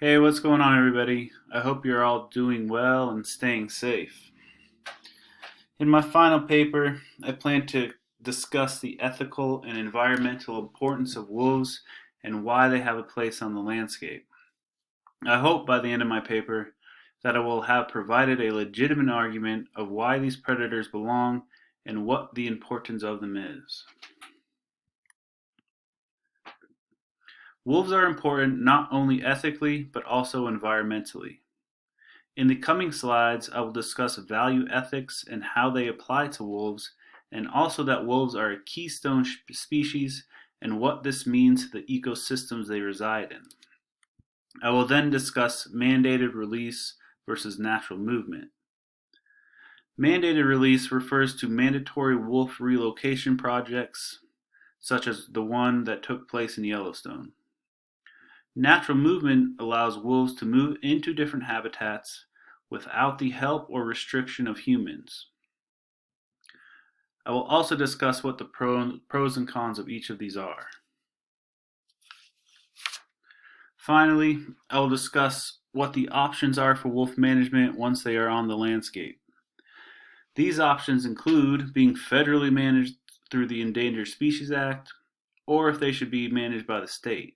Hey, what's going on, everybody? I hope you're all doing well and staying safe. In my final paper, I plan to discuss the ethical and environmental importance of wolves and why they have a place on the landscape. I hope by the end of my paper that I will have provided a legitimate argument of why these predators belong and what the importance of them is. Wolves are important not only ethically but also environmentally. In the coming slides, I will discuss value ethics and how they apply to wolves, and also that wolves are a keystone species and what this means to the ecosystems they reside in. I will then discuss mandated release versus natural movement. Mandated release refers to mandatory wolf relocation projects, such as the one that took place in Yellowstone. Natural movement allows wolves to move into different habitats without the help or restriction of humans. I will also discuss what the pros and cons of each of these are. Finally, I will discuss what the options are for wolf management once they are on the landscape. These options include being federally managed through the Endangered Species Act, or if they should be managed by the state.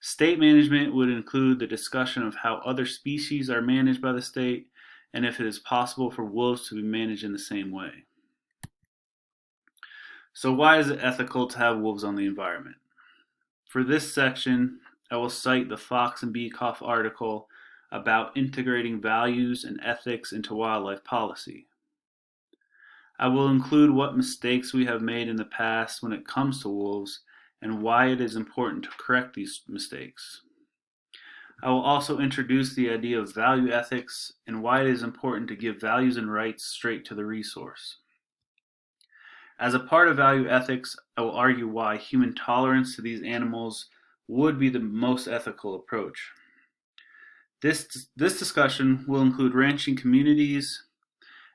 State management would include the discussion of how other species are managed by the state and if it is possible for wolves to be managed in the same way. So why is it ethical to have wolves on the environment? For this section, I will cite the Fox and Beekoff article about integrating values and ethics into wildlife policy. I will include what mistakes we have made in the past when it comes to wolves and why it is important to correct these mistakes. I will also introduce the idea of value ethics and why it is important to give values and rights straight to the resource. As a part of value ethics, I will argue why human tolerance to these animals would be the most ethical approach. This discussion will include ranching communities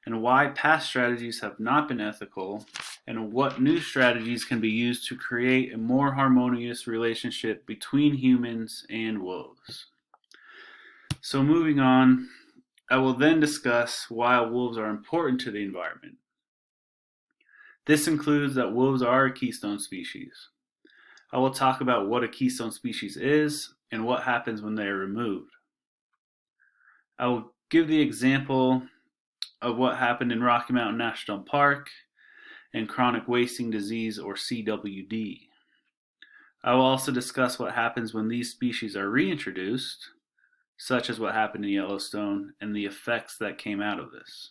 and why past strategies have not been ethical and what new strategies can be used to create a more harmonious relationship between humans and wolves. So moving on, I will then discuss why wolves are important to the environment. This includes that wolves are a keystone species. I will talk about what a keystone species is and what happens when they are removed. I will give the example of what happened in Rocky Mountain National Park and chronic wasting disease, or CWD. I will also discuss what happens when these species are reintroduced, such as what happened in Yellowstone, and the effects that came out of this.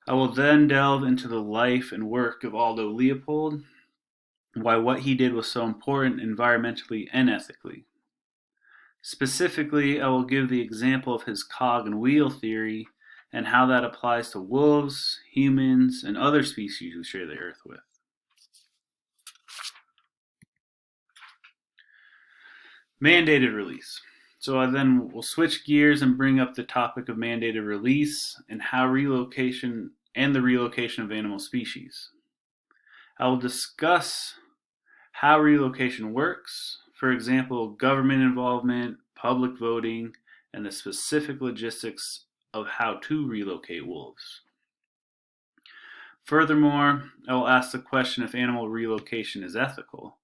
I will then delve into the life and work of Aldo Leopold, why what he did was so important environmentally and ethically. Specifically, I will give the example of his cog and wheel theory and how that applies to wolves, humans, and other species we share the earth with. Mandated release. So I then will switch gears and bring up the topic of mandated release and how relocation and the relocation of animal species. I will discuss how relocation works, for example, government involvement, public voting, and the specific logistics of how to relocate wolves. Furthermore, I will ask the question if animal relocation is ethical.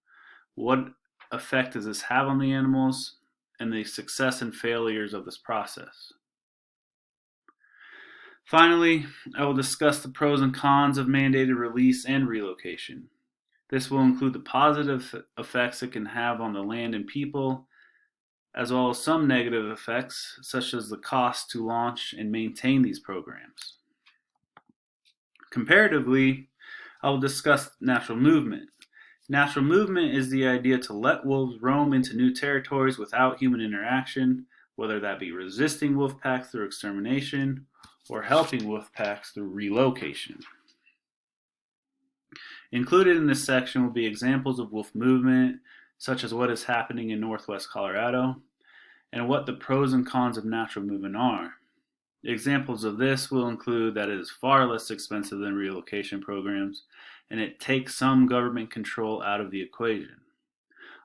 What effect does this have on the animals and the success and failures of this process? Finally, I will discuss the pros and cons of mandated release and relocation. This will include the positive effects it can have on the land and people, as well as some negative effects, such as the cost to launch and maintain these programs. Comparatively, I will discuss natural movement. Natural movement is the idea to let wolves roam into new territories without human interaction, whether that be resisting wolf packs through extermination or helping wolf packs through relocation. Included in this section will be examples of wolf movement, such as what is happening in northwest Colorado, and what the pros and cons of natural movement are. Examples of this will include that it is far less expensive than relocation programs, and it takes some government control out of the equation.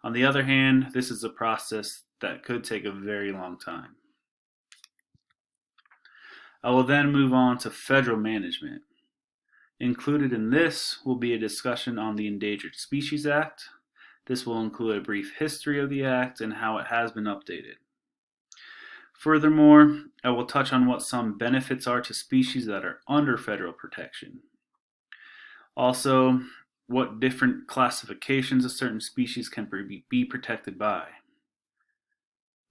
On the other hand, this is a process that could take a very long time. I will then move on to federal management. Included in this will be a discussion on the Endangered Species Act. This will include a brief history of the Act and how it has been updated. Furthermore, I will touch on what some benefits are to species that are under federal protection. Also, what different classifications of certain species can be protected by.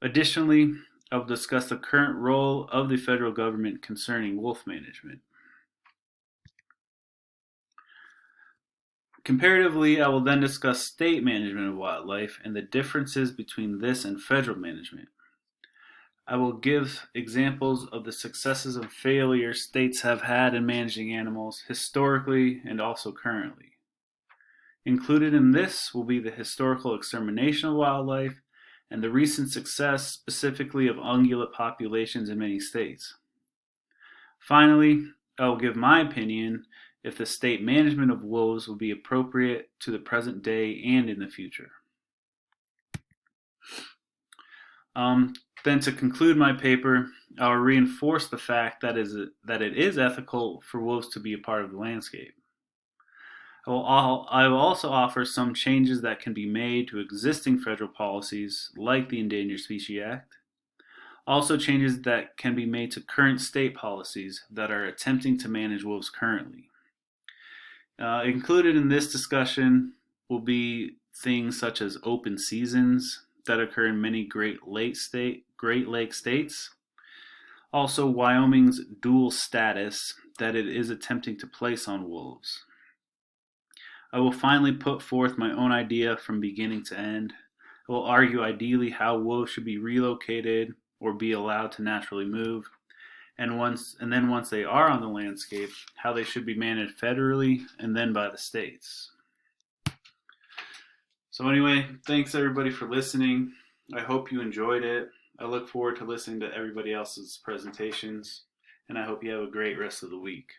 Additionally, I will discuss the current role of the federal government concerning wolf management. Comparatively, I will then discuss state management of wildlife and the differences between this and federal management. I will give examples of the successes and failures states have had in managing animals historically and also currently. Included in this will be the historical extermination of wildlife and the recent success specifically of ungulate populations in many states. Finally, I will give my opinion if the state management of wolves will be appropriate to the present day and in the future. Then to conclude my paper, I will reinforce the fact that it is ethical for wolves to be a part of the landscape. I will also offer some changes that can be made to existing federal policies like the Endangered Species Act. Also changes that can be made to current state policies that are attempting to manage wolves currently. Included in this discussion will be things such as open seasons that occur in many Great Lake states. Also, Wyoming's dual status that it is attempting to place on wolves. I will finally put forth my own idea from beginning to end. I will argue ideally how wolves should be relocated or be allowed to naturally move, and then once they are on the landscape, how they should be managed federally and then by the states. So anyway, thanks everybody for listening. I hope you enjoyed it. I look forward to listening to everybody else's presentations, and I hope you have a great rest of the week.